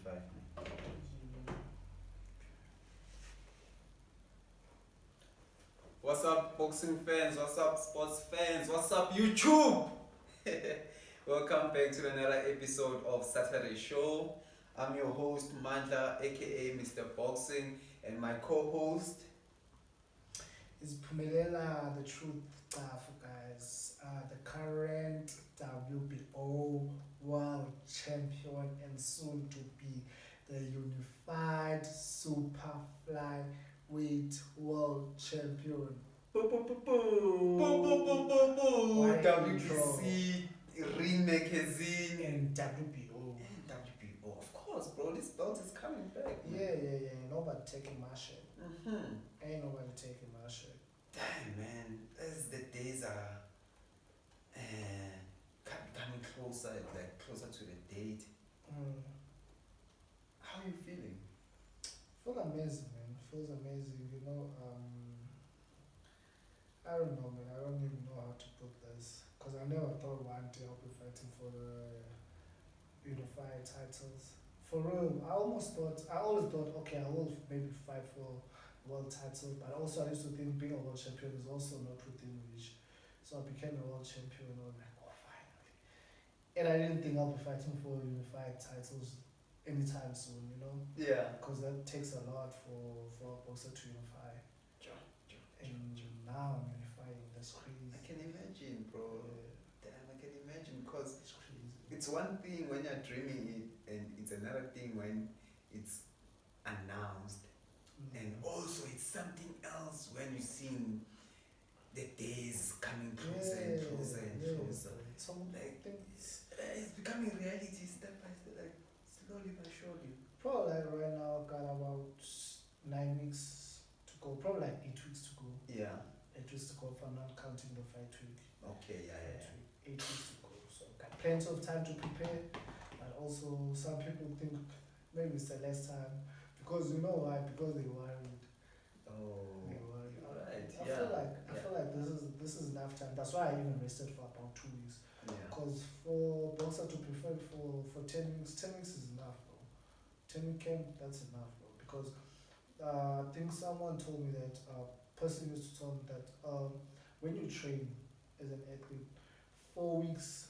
25. What's up, boxing fans? What's up, sports fans? What's up, YouTube? Welcome back to another episode of Saturday Show. I'm your host, Mandla, aka Mr. Boxing, and my co-host is Pumelela, the truth stuff, guys. The current WBO world champion and soon to be the unified super flyweight world champion. Boo, boo, boo, boo. Why WBC, Ring Magazine, and WBO. WBO, of course, bro. This belt is coming back. Man. Yeah. Nobody taking my shit. Mm-hmm. Ain't nobody taking my shit. Damn, man. As the days are coming closer, like closer to the date. How are you feeling? Feel amazing, man. Feels amazing. I don't know, man. I don't even know how to put this. Because I never thought one day I'll be fighting for the unified titles. For real, I always thought, okay, I will maybe fight for world title, but also I used to think being a world champion is also not within reach. So I became a world champion and I was like, oh, finally. And I didn't think I'll be fighting for unified titles anytime soon, you know? Yeah. Because that takes a lot for a boxer to unify. And now I'm unifying, that's crazy. I can imagine, bro. Yeah. Damn, I can imagine, because It's crazy. it's one thing when you're dreaming it, and it's another thing when it's announced. And also it's something else when you're seeing the days coming closer and closer and closer. So Like, it's becoming reality step by step, like slowly but surely. probably like right now I've got about 9 weeks to go, probably like 8 weeks to go. Yeah. 8 weeks to go if I'm not counting the fight week. Okay, yeah. 8 weeks to go. So I've got plenty of time to prepare, but also some people think maybe it's the less time. Because you know why? Because they worried. Oh. They worried. Alright, I feel like this is enough time. That's why I even rested for about 2 weeks. Yeah. Because for boxer to prepare for 10 weeks, 10 weeks is enough, bro. 10 week camp, that's enough, bro. Because I think someone told me that, person used to tell me that when you train as an athlete, 4 weeks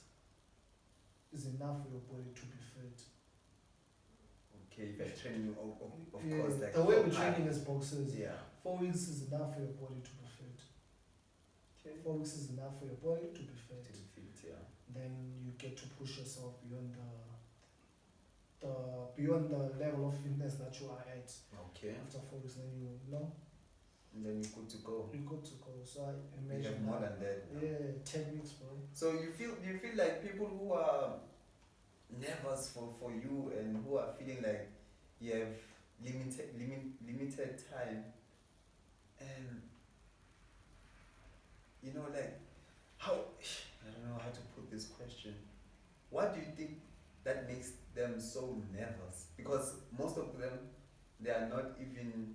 is enough for your body to be fit. Okay, if I train you, of Yeah, course, like the way we're training as boxers, yeah. 4 weeks is enough for your body to be fit. Okay. 4 weeks is enough for your body to be fit. Yeah. Then you get to push yourself beyond the level of fitness that you are at. Okay. After 4 weeks, then you know And then you're good to go. you're good to go. So I You imagine have more than that. yeah, 10 weeks, bro. So you feel like people who are nervous for you and who are feeling like you have limited time, and you know, like, how, I don't know how to put this question. What do you think that makes them so nervous? Because most of them, they are not even,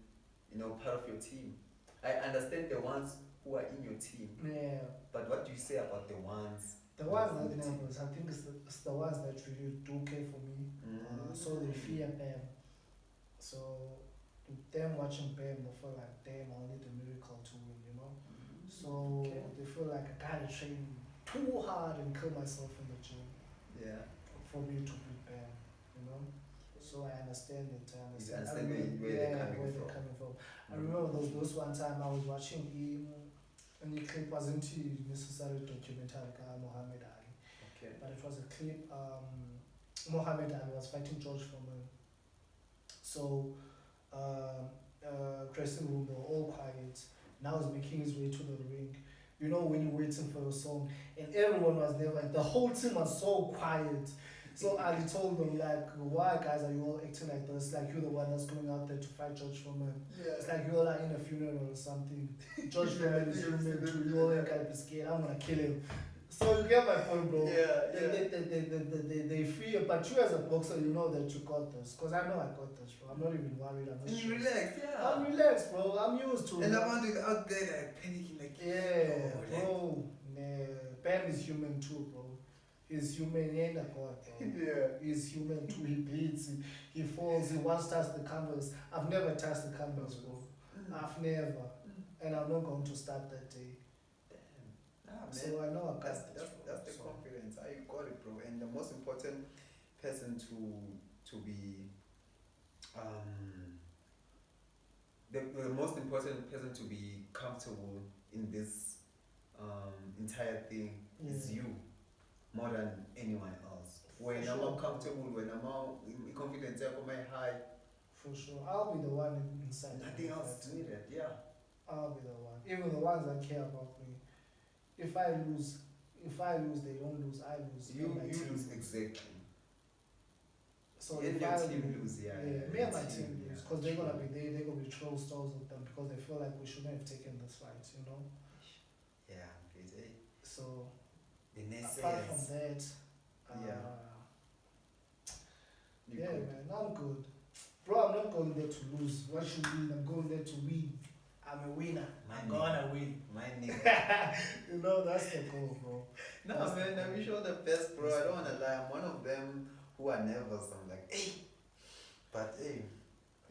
part of your team. I understand the ones who are in your team, Yeah. but what do you say about the ones? The ones that nervous, I think it's the ones that really do care for me. So they fear Bam. So with them watching Bam, they feel like, damn, I'll need a miracle to win, you know? So they feel like I gotta train too hard and kill myself in the gym Yeah. for me to beat Bam, you know? So I understand it. You understand where they're coming from. I remember those one time I was watching and the clip wasn't necessarily documentary by Muhammad Ali. Okay. But it was a clip, Muhammad Ali was fighting George Foreman. So dressing room, they were all quiet. Now he's making his way to the ring. You know when you're waiting for your song and everyone was there, like the whole team was so quiet. So Ali told them like, why guys are you all acting like this? Like you're the one that's going out there to fight George Foreman. Yeah. It's like you're like in a funeral or something. George Foreman is human too. You all ain't gotta be scared. I'm gonna kill him. So you get my point, bro. They fear, but you as a boxer, you know that you got this. Cause I know I got this, bro. I'm not even worried. I'm just relaxed, yeah. I'm relaxed, bro. I'm used to it. And I'm out there like panicking, like yeah, bro. Nah, Bam is human too, bro. He's human, he ain't a god, bro. Yeah. He's human too. He bleeds, he falls, he once touched the canvas. I've never touched the canvas, bro. I've never. And I'm not going to start that day. Damn. Nah, man. So I know I That's got that's the confidence. I got it, bro. And the most important person to be the most important person to be comfortable in this entire thing is you, more than anyone else. When For I'm sure. not comfortable, when I'm out, confidence level my high, For sure. I'll be the one inside. nothing else is needed. Yeah. I'll be the one. Even the ones that care about me. If I lose, they don't lose. I lose. You my team lose exactly. So And if your I team win, lose, yeah. me and my team yeah, lose because they're gonna true. be there. They're gonna be throwing stones at them because they feel like we shouldn't have taken this fight. Yeah, it's So the apart from naysayers. that, Yeah. You yeah, could. man, I'm good, bro. I'm not going there to lose. What should win? I'm going there to win. I'm a winner. I'm gonna win. My nigga. That's the goal, bro. No, That's man, the I wish you all the best, bro. I don't wanna lie. I'm one of them who are nervous. I'm like, hey, but hey,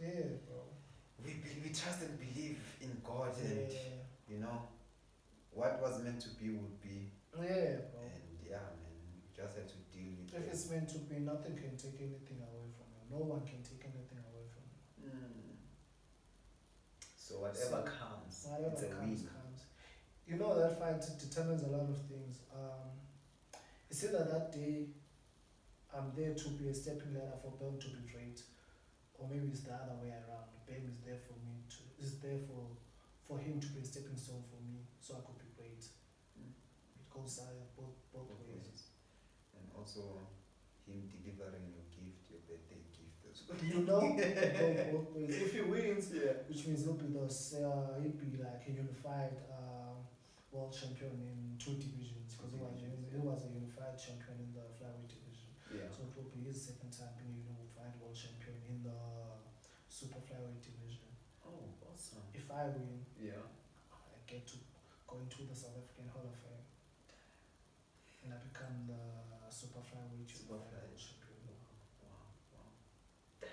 Yeah, bro. we trust and believe in God, and Yeah, you know, what was meant to be would be, yeah, bro. and yeah, man, you just have to deal with If it. it's meant to be, nothing can take anything away from you. No one can take anything away from you. So whatever So, comes, Whatever it's a comes, win. comes. That fight determines a lot of things. It's either that day I'm there to be a stepping ladder for Bam to be great, or maybe it's the other way around. Bam is there for me is there for him to be a stepping stone for me, so I could be great. Mm. It goes both ways. And also him delivering your gift, your birthday gift as well. It goes both ways. If he wins, Yeah. which means he'll be like a unified world champion in 2 divisions because he was a unified champion in the flyweight division. Yeah. So it will be his second time being a unified world champion in the super flyweight division. Oh, awesome. If I win, Yeah. I get to go into the South African Hall of Fame and I become the super flyweight Super unified world flyweight. champion. Wow. Damn.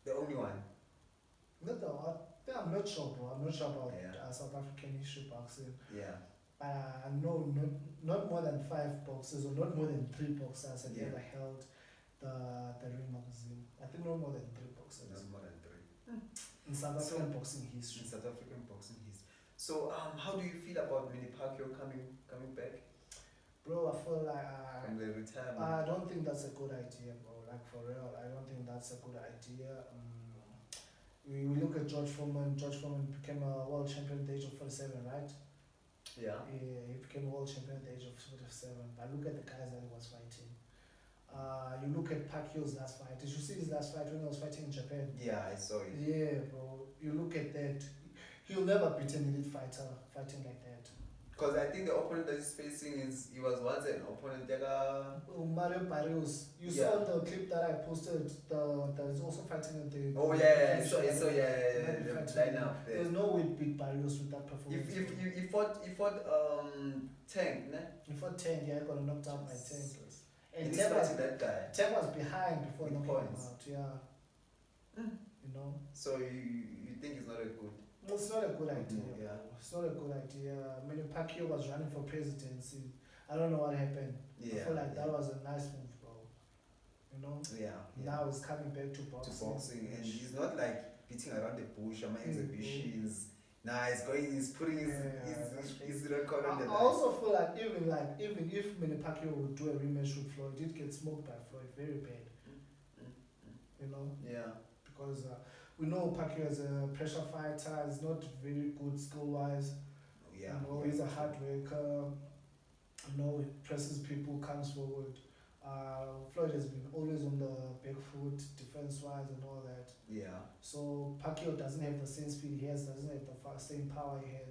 The only one. I'm not sure, bro. I'm not sure about Yeah. South African history boxing. Yeah. I know not more than 5 boxers or not more than 3 boxers have Yeah. ever held the ring magazine. I think no more than 3 boxers Not more than 3. in South So- African boxing In history. South African boxing history. So how do you feel about Manny Pacquiao coming back Bro, I feel like from the retirement? I don't think that's a good idea, bro. Like for real, I don't think that's a good idea. We look at George Foreman. George Foreman became a world champion at the age of 47, right? Yeah. Yeah, he became a world champion at the age of 47. But look at the guys that he was fighting. You look at Pacquiao's last fight. Did you see his last fight when he was fighting in Japan? Yeah, I saw it. Yeah, bro. You look at that. He'll never beat an elite fighter fighting like that. Because I think the opponent that he's facing he was once an opponent that Mario Barrios. You Yeah. saw the clip that I posted. That is also fighting at the. Oh yeah, I saw Might the be fighting- lineup there. There's no way to beat Barrios with that performance. If he fought Tank, ne? He fought 10, yeah, I got knocked out by 10. Jesus. And he's Tank was, fighting that guy. Tank was behind before With knocking him points. out, yeah. So you think it's not a good? Well, it's not a good idea. move, yeah. Bro. It's not a good idea. I mean, Pacquiao was running for presidency. I don't know what happened. Yeah. I feel like that was a nice move, bro. Yeah. Now he's coming back to To boxing. boxing, and he's not like beating around the bush or my Mm, exhibitions. Nah, he's putting his record on the I line. also feel like even if Manny Pacquiao would do a rematch with Floyd, he'd get smoked by Floyd very bad. Yeah. Because we know Pacquiao is a pressure fighter. He's not very good skill wise. Yeah. He's a hard worker. He presses people, comes forward. Floyd has been always on the back foot, defense wise, and all that. Yeah. So Pacquiao doesn't have the same speed he has, doesn't have the same power he had.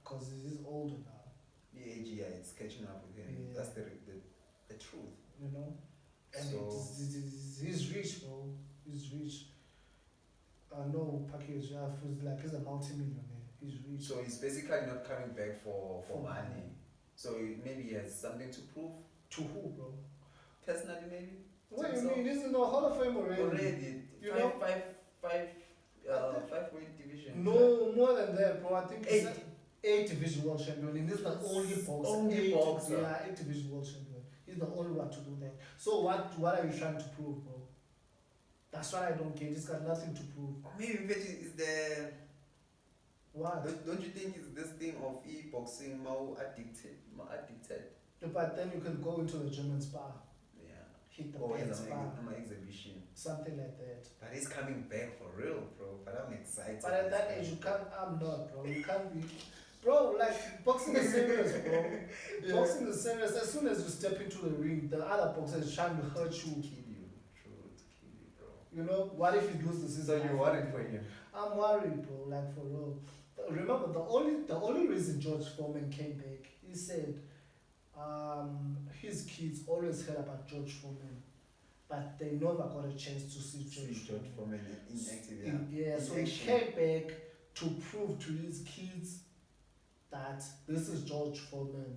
Because he's older now. The age, yeah, it's catching up with him. Yeah. That's the truth. And So he's rich, bro. He's rich. I know Pacquiao is he's a multi-millionaire. He's rich. so he's basically not coming back for money. So maybe he has something to prove. To who, bro? Personally, maybe. What do you mean? He's in the Hall of Fame already. Already. You know? Five-weight division. No, more than that, bro. I think Eight. he's 8 division world champion. And he's the only boxer. Only boxer. Yeah, 8 division world champion. He's the only one to do that. So what are you trying to prove, bro? That's what I don't get. He's got nothing to prove. Or maybe it's the. What? Don't you think it's this thing of e-boxing more addicted? But then you can go into the gym and spar. Yeah. Hit the Or bed, it's spar. an exhibition. Something like that. But he's coming back for real, bro. But I'm excited. But at that age, you can't. I'm not, bro. You can't be. Bro, like, boxing is serious, bro. Yeah. Boxing is serious. As soon as you step into the ring, the other boxer is trying to hurt you. Kill you. True, to kill you, bro. You know, what if he loses the So season? you're worried for him? I'm worried, bro. Like, for real. Remember, the only reason George Foreman came back, he said, his kids always heard about George Foreman, but they never got a chance to see George Foreman. Inactive, yeah. Yeah, so he came back to prove to his kids that this is George Foreman.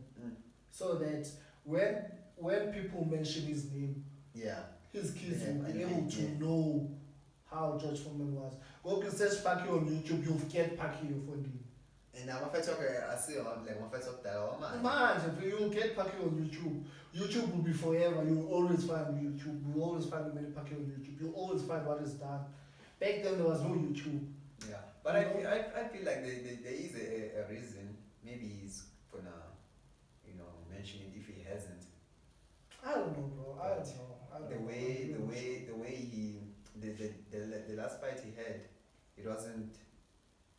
So that when people mention his name, Yeah. his kids Yeah, will be I able think, to yeah. know how George Foreman was. Go to search Pacquiao on YouTube, you'll get Pacquiao for him. And now I see like my first talk that Man, if you'll get Pacquiao on YouTube, YouTube will be forever. You'll always find YouTube. You'll always find many Pacquiao on YouTube. You'll always find what is done. Back then there was no YouTube. Yeah. But I feel like there is a reason. Maybe he's gonna, mention it if he hasn't. I don't know, bro. I don't know. The way he the last fight he had, it wasn't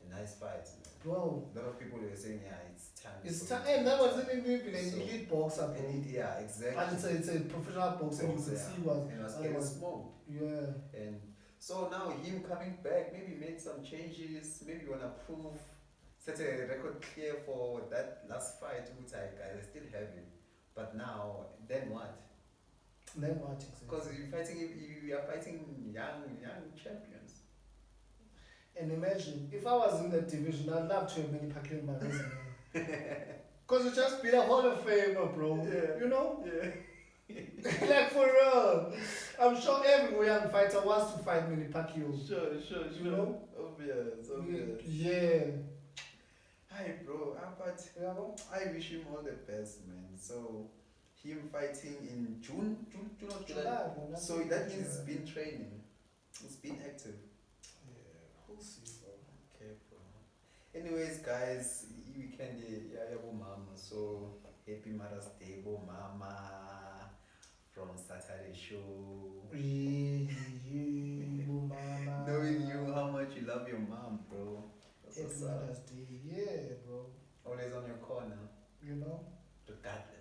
a nice fight. Bro. A lot of people were saying, yeah, it's time. It's time, and that wasn't even an elite boxer, bro. Yeah, exactly. And it's a professional boxer. You could see was getting smoked. Yeah. And so now him coming back, maybe made some changes. Maybe wanna prove, set a record clear for that last fight, which I still have it. But now, then what? Then what exactly? Because you are fighting young champions. And imagine, if I was in that division, I'd love to have Manny Pacquiao in my resume. Because you just beat a Hall of Famer, bro. Yeah. You know? Yeah. Like, for real. I'm sure every young fighter wants to fight Manny Pacquiao. Sure. You know? Obvious. Yeah. Hi, bro. But Yeah, bro. I wish him all the best, man. So, him fighting in June or July. Bro, So that means he's been training. He's been active. Yeah, we'll see, bro. Okay, bro. Anyways, guys, weekend yeah, mama. So happy Mother's Day, mama, from Saturday show. Mama. Knowing you how much you love your mom, bro. That's Happy what's up. Mother's Day. Yeah, bro. Always on your corner, You know? regardless.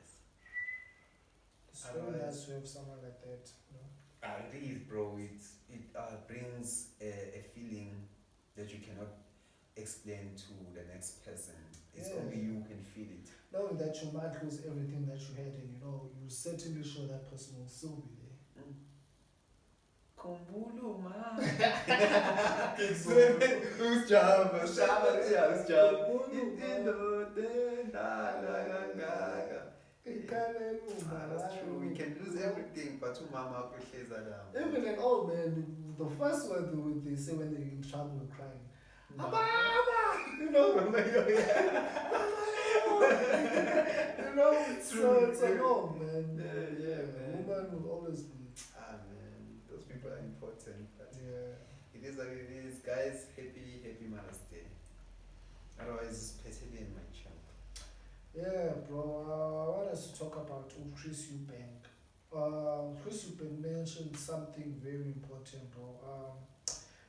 It's really nice to have someone like that. You know? It is, bro. It brings a feeling that you cannot explain to the next person. It's Yeah. only you who can feel it. Knowing that you might lose everything that you had, and you certainly sure that person will still be there. Kumbulu, man. Who's Java? Yeah, who's Java? That's true. We can lose everything, but to mama Even an old man, the first word they say when they're in trouble and crying, Mama! It's a no, man. Yeah, man. Woman will always be. Man, those people are important. But Yeah. it is what it is, guys. Happy Mother's Day. Otherwise, it's petty in my champ. Yeah, bro. I want us to talk about Chris Eubank. Chris Eubank mentioned something very important, bro.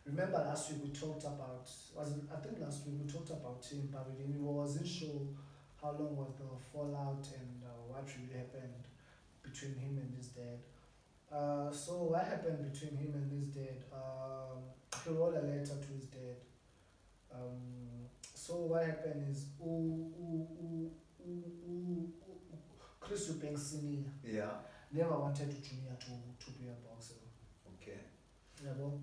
Remember last week we talked about, I think last week we talked about him, but we wasn't sure how long was the fallout and what really happened between him and his dad. So what happened between him and his dad? He wrote a letter to his dad. So what happened is, Chris Eubank Senior Yeah. never wanted Junior to be a boxer. Okay. Yeah, bro.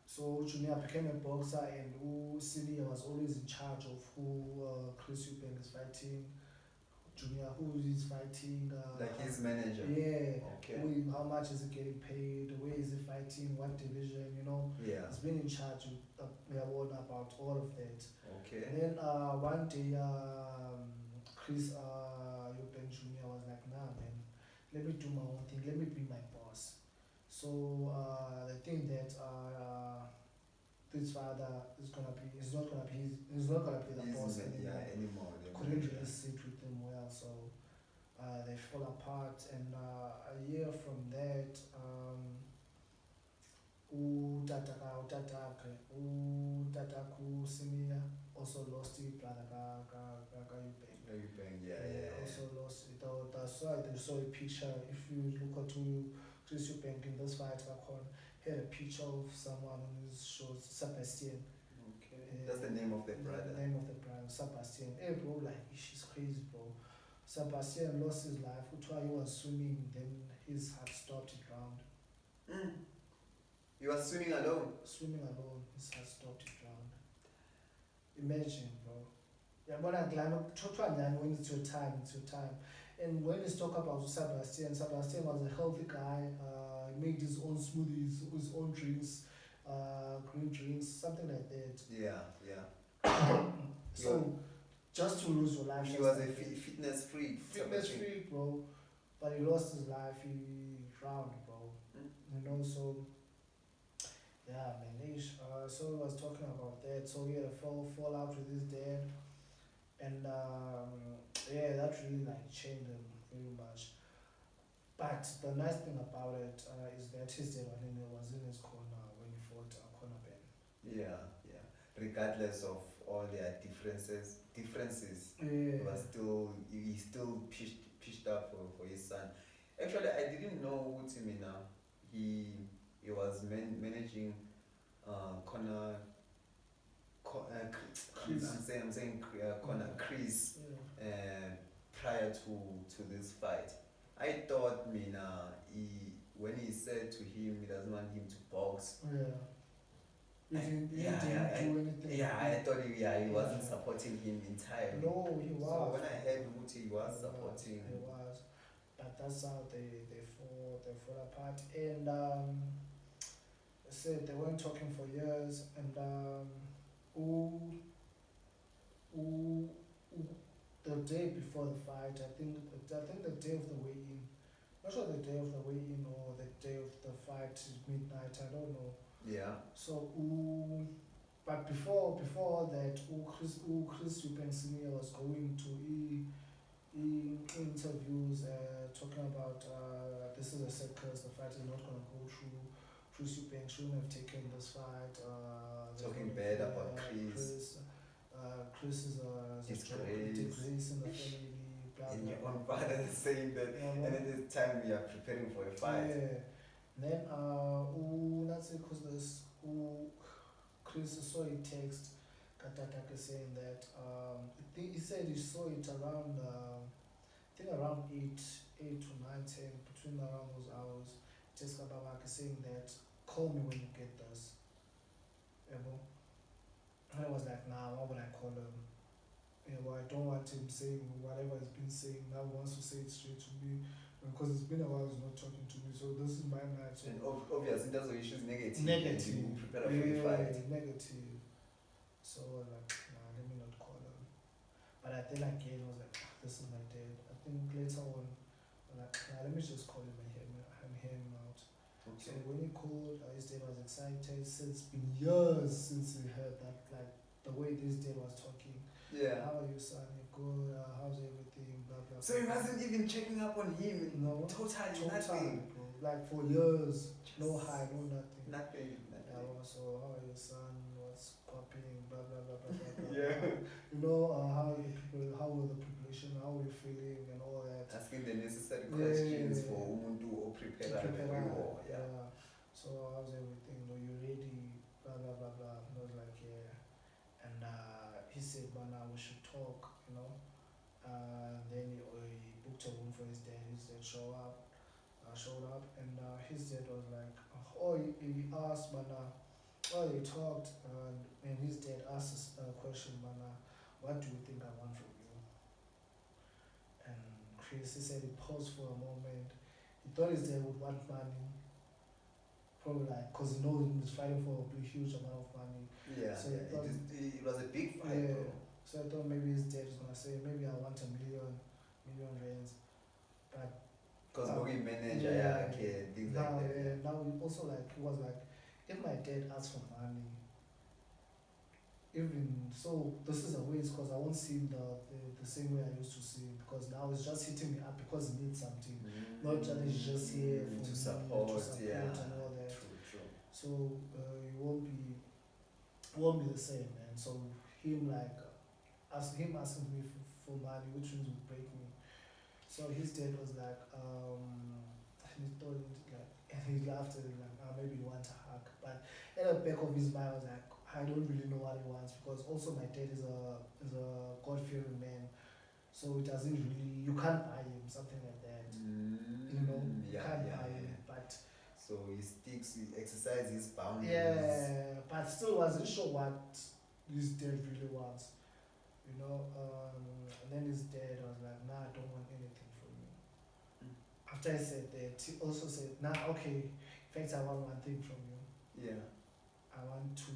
So Junior became a boxer, and Senior was always in charge of who Chris Eubank is fighting. Junior who he's fighting. Like his manager. Yeah. Okay. How much is he getting paid? Where is he fighting? What division? You know. Yeah. He's been in charge of about all of that. Okay. And then one day, Chris Eubank Jr. was like, nah, man, let me do my own thing. Let me be my boss. So the thing that this father is gonna be, he's not gonna be the boss anymore. Couldn't really sit with him well, so they fall apart. And a year from that, utataku Simiya also lost his brother Eubank. Also lost it. That's why they saw a picture. If you look at Chris Eubank in this fight, he had a picture of someone on his shows, Sebastian. Okay. That's the name of the brother. The name of the brother, Sebastian. Hey bro, like she's crazy, bro. Sebastian lost his life. He was swimming, then his heart stopped, he drowned. He was swimming alone. Swimming alone, his heart stopped, he drowned. Imagine, bro. Yeah, but when it's your time, it's your time. And when you talk about Sebastian was a healthy guy. He made his own smoothies, his own drinks, green drinks, something like that. Yeah. So, just to lose your life. He was a fitness freak. Fitness freak, bro. But he lost his life. He drowned, bro. You know, so yeah, man. So he was talking about that. So he had a fallout with his dad, and yeah, that really like changed him very much. But the nice thing about it is that his dad was in his corner when he fought Conor Ben. Yeah. Regardless of all their differences, he still pitched up for his son. Actually, I didn't know Utimina. He was managing Conor. Chris. I'm saying Conor Chris prior to this fight. I thought when he said to him he doesn't want him to box. He didn't do anything. Yeah, I thought he wasn't supporting him entirely. No, he was. So when I heard Muti, he was supporting. He was, but that's how they fall apart. And I said they weren't talking for years. And the day before the fight, I think the day of the weigh-in. Not sure the day of the weigh-in or the day of the fight is midnight. I don't know. Yeah. So but before that, Chris Eubank Senior was going to interviews talking about this is a circus. The fight is not going to go through. Chris Eubank shouldn't have taken this fight. Talking bad about Chris. Chris is a disgrace in the family. And your own father is saying that, and at this time we are preparing for a fight. Yeah. Then let's say because Chris saw a text Katataka saying that he said he saw it around I think around 8 to 9, 10, between around those hours. Just Kababaka saying that call me when you get this. And I was like, nah, why would I call him? I don't want him saying whatever he's been saying. Now he wants to say it straight to me. Because it's been a while he's not talking to me, so this is my night. So and obviously, that's the issues negative. Negative. Prepare for the fight. Negative. So I was like, nah, let me not call him. But then again, I was like, this is my dad. I think later on, I was like, nah, let me just call him and hear him out. Okay. So when he called, his dad was excited. Since it's been years since he heard that, like the way this dad was talking. Yeah. How are you, son? You good? How's everything? Blah blah. So he wasn't even checking up on him. No. Totally nothing. Bro. Like for years, no hi, no nothing. Nothing. So how are you, son? What's popping? Blah blah blah blah blah. Yeah. You know how are the people? How are the population? How are you feeling and all that? Asking the necessary questions for umuntu or prepare for war. Yeah. So how's everything? Are you ready? Blah blah blah blah. I was like, yeah. And he said, "Man, we should talk." You know. Then he booked a room for his dad. His dad showed up, and his dad was like, he asked, man, they talked, and his dad asked a question, man, what do you think I want from you? And Chris. He said he paused for a moment. He thought his dad would want money, probably like because he knows he was fighting for a huge amount of money. Yeah, So yeah. It was a big fight, Yeah. bro. So I thought maybe his dad was gonna say maybe I want a million rands, but Because Um, booking manager, yeah, okay, things now like that. now he also like he was like if my dad asks for money, even so this is a waste because I won't see him the same way I used to see him because now he's just hitting me up because he needs something. Not that he's just here for to me, support, yeah. and all that. True. So he won't be the same, man. So him like asking me for money, which means would break me. So his dad was like, he thought it like, and he laughed at it like, maybe he wants a hug. But at the back of his mind, I was like, I don't really know what he wants because also my dad is a God fearing man, so it doesn't really you can't buy him something like that. You know, you can't buy him, but. So he exercises his boundaries. Yeah, but still wasn't sure what his dad really wants. You know, and then his dad was like, nah, I don't want anything from you. After I said that, he also said, nah, okay, in fact, I want one thing from you. Yeah. I want to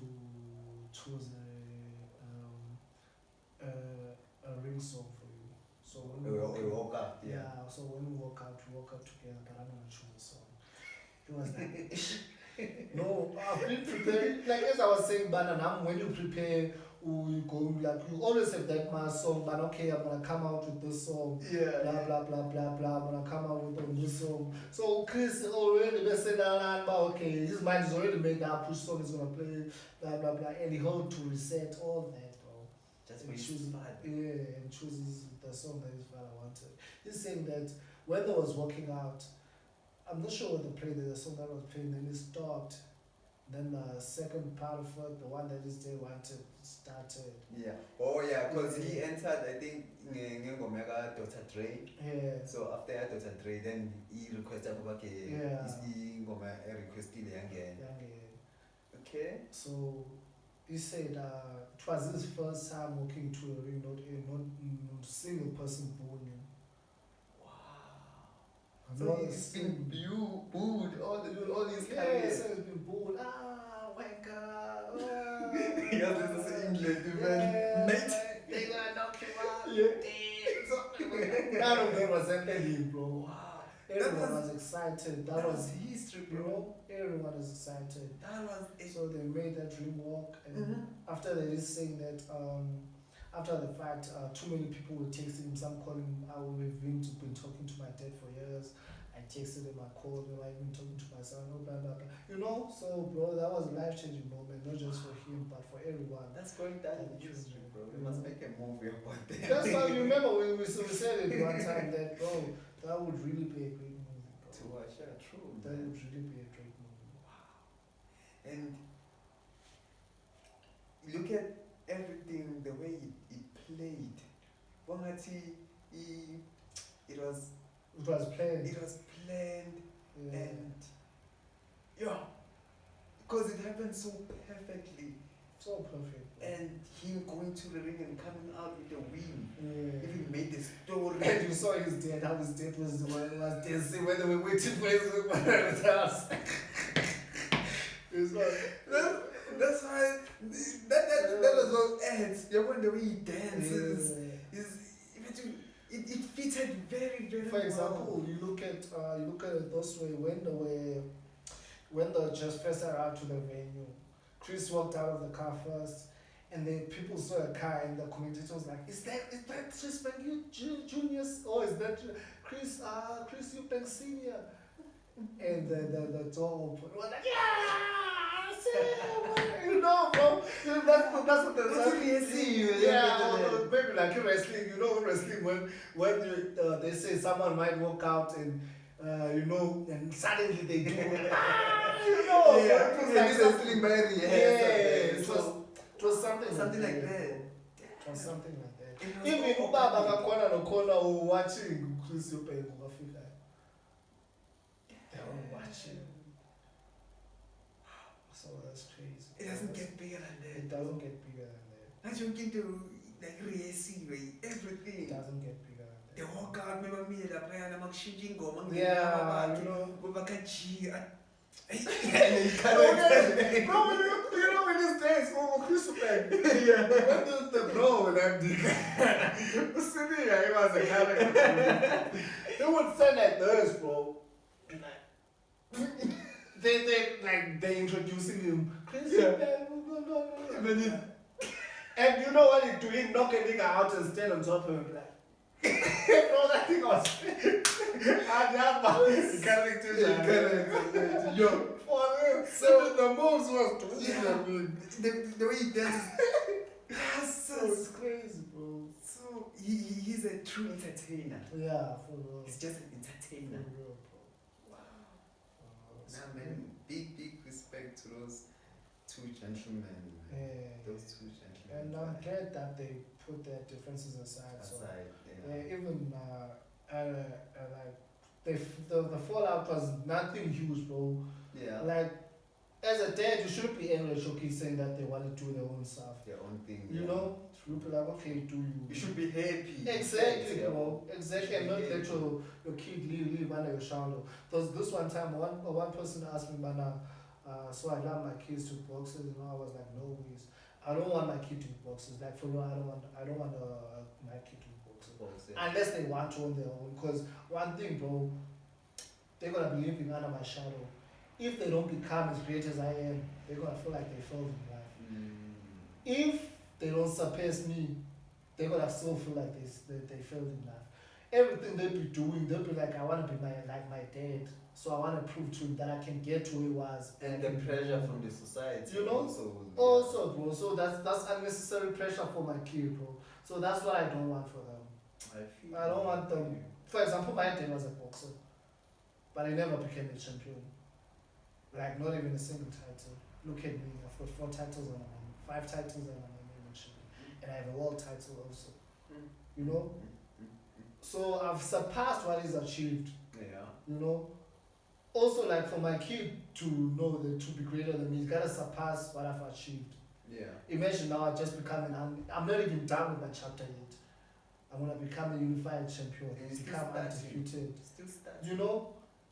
choose a ring song for you. So when we woke up, yeah. so when we walk out together, but I'm gonna choose a song. He was like, no, I've been preparing. Like as I was saying, Banana, when you prepare, you go like you always have that mass song, but okay, I'm gonna come out with this song. Yeah. Blah blah blah blah blah. I'm gonna come out with this song. So Chris already said that, but okay, his mind is already made up which song is gonna play. Blah blah blah, and he had to reset all that, bro. Just And for choose, his vibe. yeah, and chooses the song that his father wanted. He's saying that when they was working out, I'm not sure what they played, the song that was playing, then it stopped. Then the second part of it, the one that his dad wanted, started. Yeah. Oh yeah, because he entered, I think, ngengomeka Dr. Dre. Yeah. So after Dr. Dre, then he requested Yeah. ingoma requested again. Okay. So he said it was his first time walking to a ring, not a single person booing him. So he's been booed all his career. Yeah, so he's been booed. Wanker. He has this England, man. Mate. They gonna knock him out. Yeah. None of them was happening, bro. Wow. Everyone was excited. That was history, you know, everyone was excited. That was So they made that dream walk, and after they just saying that, after the fact, too many people were texting him. Some calling him. We've been talking to my dad for years. I texted him. I called him. I've been talking to my son. Blah blah blah. You know, so bro, that was a life-changing moment, not just for him, but for everyone. That's going down in history, bro. We must make a movie about that. That's why you remember we said it one time that bro, that would really be a great movie, bro. To watch, yeah, true. That Man. would really be a great movie. And look at everything, the way it played. Wangati, it was planned. Yeah. and yeah, because it happened so perfectly. So perfect. Bro. And him going to the ring and coming out with a win. Yeah. Even made the story. And you saw his dad, how his dad was dancing when they were waiting for his house. That's why that was what ads. You know, the way he dances it fitted very very For example, you look at it this way when they just first arrived to the venue, Chris walked out of the car first, and then people saw a car, and the commentator was like, "Is that Chris Eubank Junior, or is that Chris Eubank Senior?" And the door opened. We're like, "Yeah, you know, bro. That's what the see. Yeah, maybe like wrestling. You know, wrestling when they say someone might walk out and you know, and suddenly they do. You know, yeah, it was like like wrestling by the it was something like that. It was something like that. Even ubaba kakhona nokhona watching Chris Eubank ukafika. They were watching. So that's crazy. It doesn't get bigger than that. It doesn't get bigger than that. I don't get to like everything. It doesn't get bigger than that. They walk out, remember me uye laphayana makushintsha ingoma Yeah, you know. bakajika Bro, you know in these days, Chris Beck. yeah. When did the bro with that dick? Sitting here, he was a character. They would sound like this, bro. Be like, they introducing him. Chris Beck, blah, blah, blah. And you know what he do? He knock a nigga out and stand on top of him like. Bro, that thing was. Yo, For real. So the moves was the way he dances. so it's crazy, bro. So he's a true entertainer. Yeah, for real. He's just an For entertainer. real, bro. Wow. It's Nah, man, big respect to those two gentlemen. Man. Yeah. Those two gentlemen. And I'm glad that they put their differences aside. Aside, So even like the fallout was nothing huge, bro. yeah. Like as a dad, you shouldn't be angry at Shoki saying that they want to do their own stuff. Their own thing. You know, you be like, okay, do you? You should be happy. Exactly, Yeah. bro. Exactly, and not let your kid leave under your shadow. There's this one time, one person asked me, "Mana, so I love my kids to boxes." You know, I was like, "No ways. I don't want my kid to boxes. Like for real, I don't want my kid to boxes unless they want to on their own. Because one thing, bro, they're gonna be living under my shadow. If they don't become as great as I am, they're gonna feel like they failed in life. If they don't surpass me, they're gonna still feel like they failed in life. Everything they be doing, they'll be like, I wanna be like my dad. So I wanna prove to him that I can get to where he was. And the pressure from the society. You know? Also, bro. So that's unnecessary pressure for my kid, bro. So that's what I don't want for them. I don't want them. For example, my dad was a boxer, but he never became a champion. Like not even a single title. Look at me, I've got 4 titles on my name, 5 titles on my name actually, and I have a world title also. You know, so I've surpassed what he's achieved. Yeah. You know, also like for my kid to know that to be greater than me, he's gotta surpass what I've achieved. Yeah. Imagine now I just become I'm not even done with my chapter yet. I'm gonna become a unified champion, And you still become starting. undisputed. Still start. You know,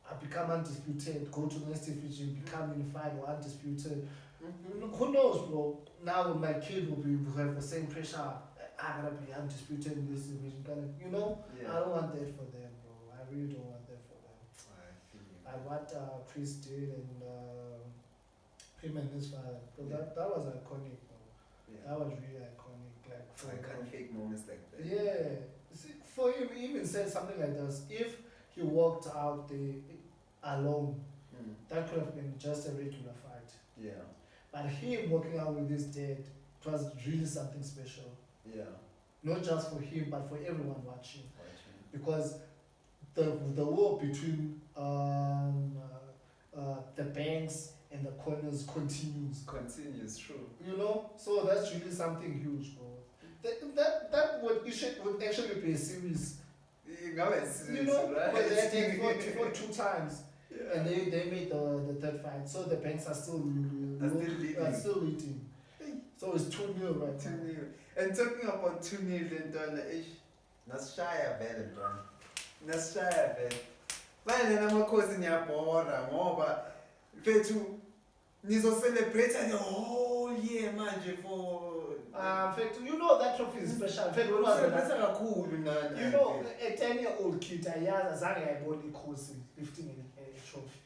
I become undisputed, go to the next division, become unified or undisputed. You know, who knows, bro? Now my kid will have the same pressure. I gotta be undisputed in this division. You know, Yeah. I don't want that for them, bro. I really don't want that for them. I feel you. Like what Chris did and him and his father, bro, that was iconic, bro. Yeah. That was really iconic. Like for I can't fake moments like that. yeah. See, for him, he even said something like this. If he walked out alone, that could have been just a regular fight. Yeah. But him walking out with his dad, it was really something special. Yeah. Not just for him, but for everyone watching. Because the war between the banks and the corners continues. Continues, true. You know, so that's really something huge, bro. That would actually be a series. You know, it's You know, right? but they fought 2 times, Yeah. and they made the third fight. So the banks are still leading. So it's 2-0 right now. 2-0. And talking about 2-0 lentwana nasishaya vele ntwana. Nasishaya vele. Manje namakhosi ngiyabhora ngoba mfethu nizo-celebrate the whole year manje for In fact, you know that trophy is special. In fact, when was the last? celebrate kakhulu nani. You know, a 10-year-old kid, zange ayibona ikhosi lifting a trophy.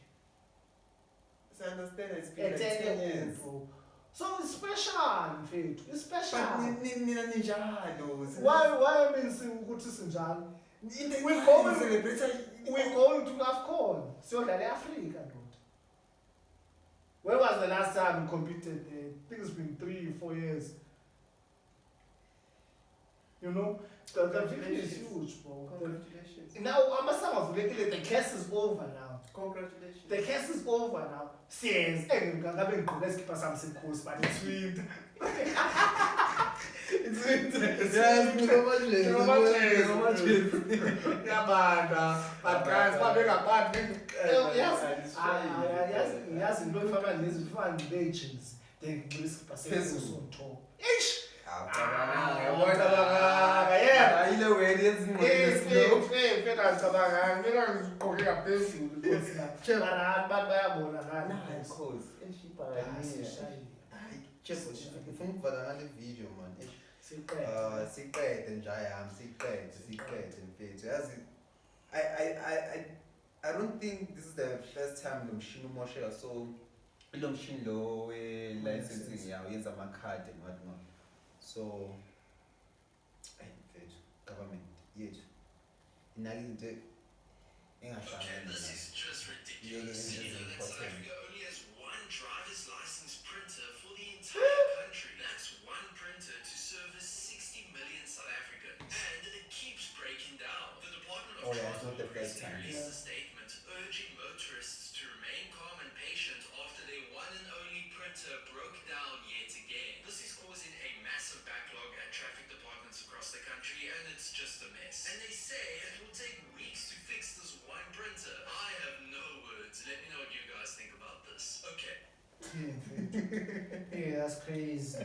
So I understand it's A been like 10 10-year-old, years. bro. So it's special, in fact. It's special. But nina ninjalo. Why I mean ukuthi sinjalo? We're going to celebrate. We're going to AFCON. Siyodlala eAfrika, dude. When was the last time we competed? I think it's been 3 or 4 years. You know, the victory is huge, bro. Congratulations. Now, the case is over now. Congratulations. The case is over now. Since let's keep us some course, but it's sweet. It's sweet. But guys, yes, no family legends. They risk passing on top. Yeah. Ile way Phela ngicabanga mina ngigqoke ngaphezulu because abantu bayabonakala cause ifuna ukuvala ngale video man. Siqede nje ayami siqede mfethu. Yazi I don't think this is the first time lo mshini umosheka so lo mshini lo licensing yawo yenza amakhadi and whatnot. So mfethu government yethu inake into engahlangani. This is just ridiculous. You know that South Africa only has one driver's license printer for the entire country. That's one printer to service 60 million South Africans. And it keeps breaking down. The Department of It's not the Transport first recently time. released a statement urging motorists to remain calm and patient after their one and only printer broke down yet again. This is causing a massive backlog at traffic departments across the country, and it's just a mess. And they say it will take weeks to fix this one printer. I have no words. Let me know what you guys think about this. Okay. Yeah, that's crazy.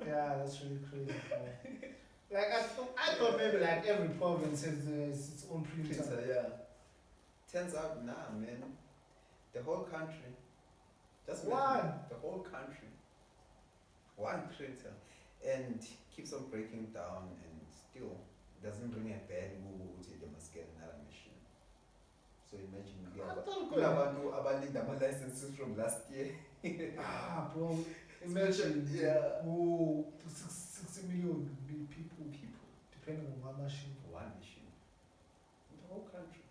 Yeah, that's really crazy. Like I thought maybe like every province has its own printer. Yeah. Turns out nah man. The whole country. Just One. the whole country. One printer. And keeps on breaking down and still doesn't bring a bad move to they must get another machine. So imagine I abaninda ama licenses from last year. Bro, imagine. Yeah. Oh, 60 million people depending on one machine. One machine. In the whole country.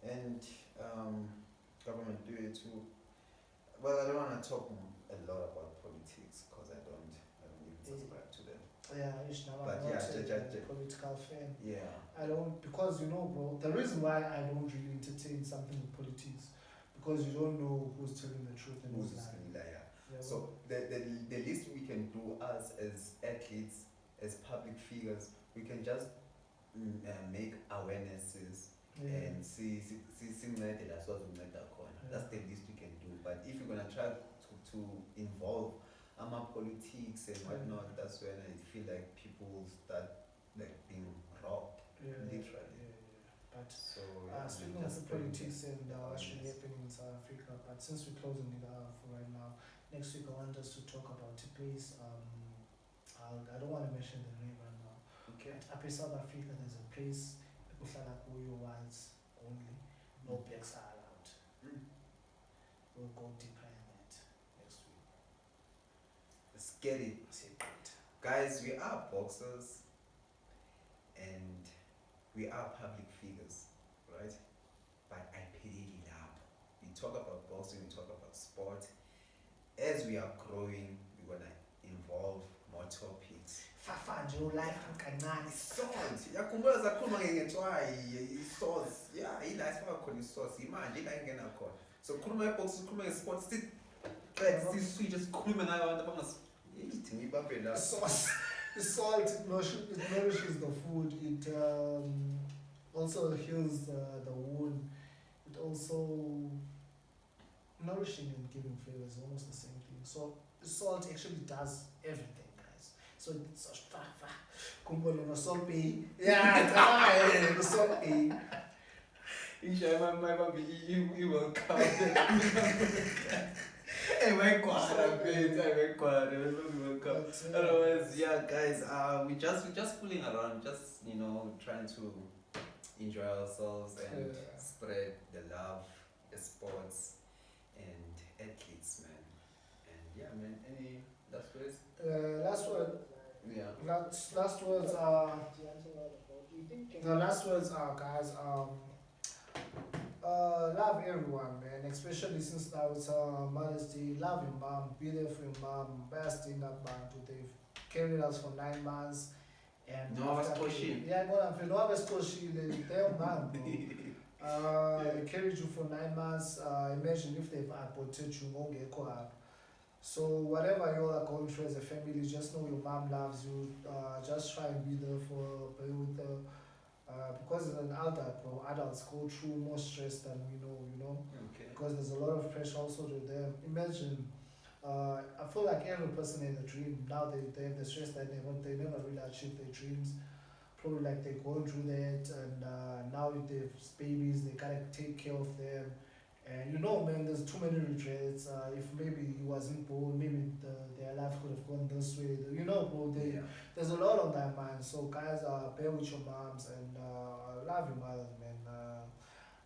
And government do it too. Well, I don't want to talk a lot about politics because I don't even subscribe to them. Yeah, I'm But not yeah, a political fan. Yeah. I don't, because you know, bro, the reason why I don't really entertain something with politics, because you don't know who's telling the truth and who's lying. Yeah, So the least we can do us as athletes, as public figures, we can just make awarenesses and see that's what we make that corner. That's the least we can do. But if you're gonna try to involve politics and whatnot, that's when I feel like people will start like being robbed, literally. But So speaking of the politics and what's really happening in South Africa, but since we're closing it out for right now, next week I want us to talk about a place. I don't want to mention the name right now. Okay. Up in South Africa, there's a place people say like Uyo once only, no pets are allowed. We'll go deeper in that next week. Let's get it. Guys, we are boxers and we are public figures, right? But I pity it up. We talk about boxing, we talk about sport. As we are growing, we're gonna involve more topics. Fafanje life kancane Salt. Yakhumbula sakhuluma ngetswayi, sauce. Yeah, ila sifaka khona isauce. Imanje ila ingena khona. So khuluma ngebox, khuluma ngesport, siswitch sikhulume ngayo abantu abangayithi ngibambe la. The salt it nourishes the food. It also heals the wound. It also nourishing and giving flavor is almost the same thing. So the salt actually does everything, guys. So it's a kumbolo no salt pay. Yeah, the salt pay. My baby, you will come. Hey, my quadra, Otherwise, yeah, guys, we just fooling around, just trying to enjoy ourselves and spread the love, the sports, and athletes, man. And yeah, man. Any last words? Last word. Yeah. Last words are. The last words are, guys. Love everyone, man. Especially since now it's Mother's Day. Love your mom. Be there for your mom. Best in that band. They've carried us for 9 months. And No, I was pushing. Yeah, no, I was pushing. They're man, bro. They carried you for 9 months. Imagine if they've aborted you, won't get caught up. So whatever you all are going through as a family, just know your mom loves you. Just try and be there for with her. Because as an adult, bro, adults go through more stress than we know, Okay. because there's a lot of pressure also to them. Imagine I feel like every person had a dream. Now they have the stress that they never really achieve their dreams. Probably like they're going through that, and now if they have babies, they gotta take care of them. And you know, man, there's too many regrets. If maybe he wasn't born, maybe their life could have gone this way. You know, bro, Yeah. there's a lot on their mind. So guys, bear with your moms and love your mothers, man.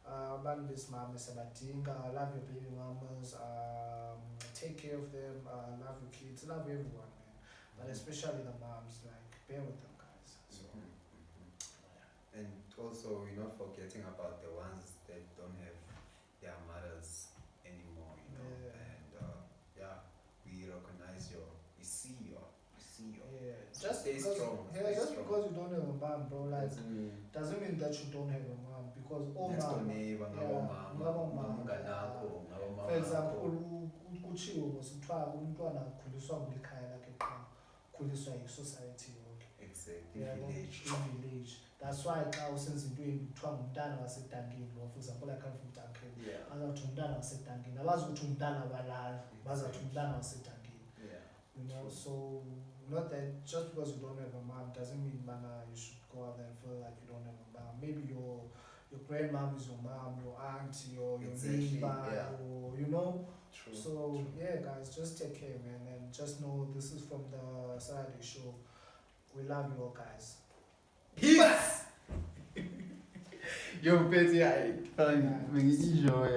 Abantu besimame siyabadinga, love your baby mamas, take care of them, love your kids, love everyone, man. But especially the moms, like bear with them, guys. So And also, you're not forgetting about the ones that don't have their mothers anymore, you know. Yeah. And we recognize we see your. yeah, So just stay because strong. yeah, stay just strong. because you don't have a mom, bro, like Doesn't doesn't mean mean that you don't have a mom because all next door mom. neighbor, For example, kutshiwo kusithiwa umntwana akhuliswa kwilikhaya lakhe qha, khuliswa yi-society yonke. Exactly. Yeah, Village. i-village. That's why xa usenza intweni kuthiwa ngumntana wasetankini lo, for example, I come from Tankini. Yeah. Bazawuthi umntana wasetankini, abazuthi umntana walala, bazawuthi umntana wasetankini. Yeah. You know, True. so not that just because you don't have a mom doesn't mean you should go out there and feel like you don't have a mom. Maybe your grandmom is your mom, your aunt, your Exactly, neighbor, yeah. or you know. True. So True. yeah, guys, just take care, man, and just know this is from the Saturday show. We love you all, guys. Peace! Yo, Petty, I Yeah. enjoy.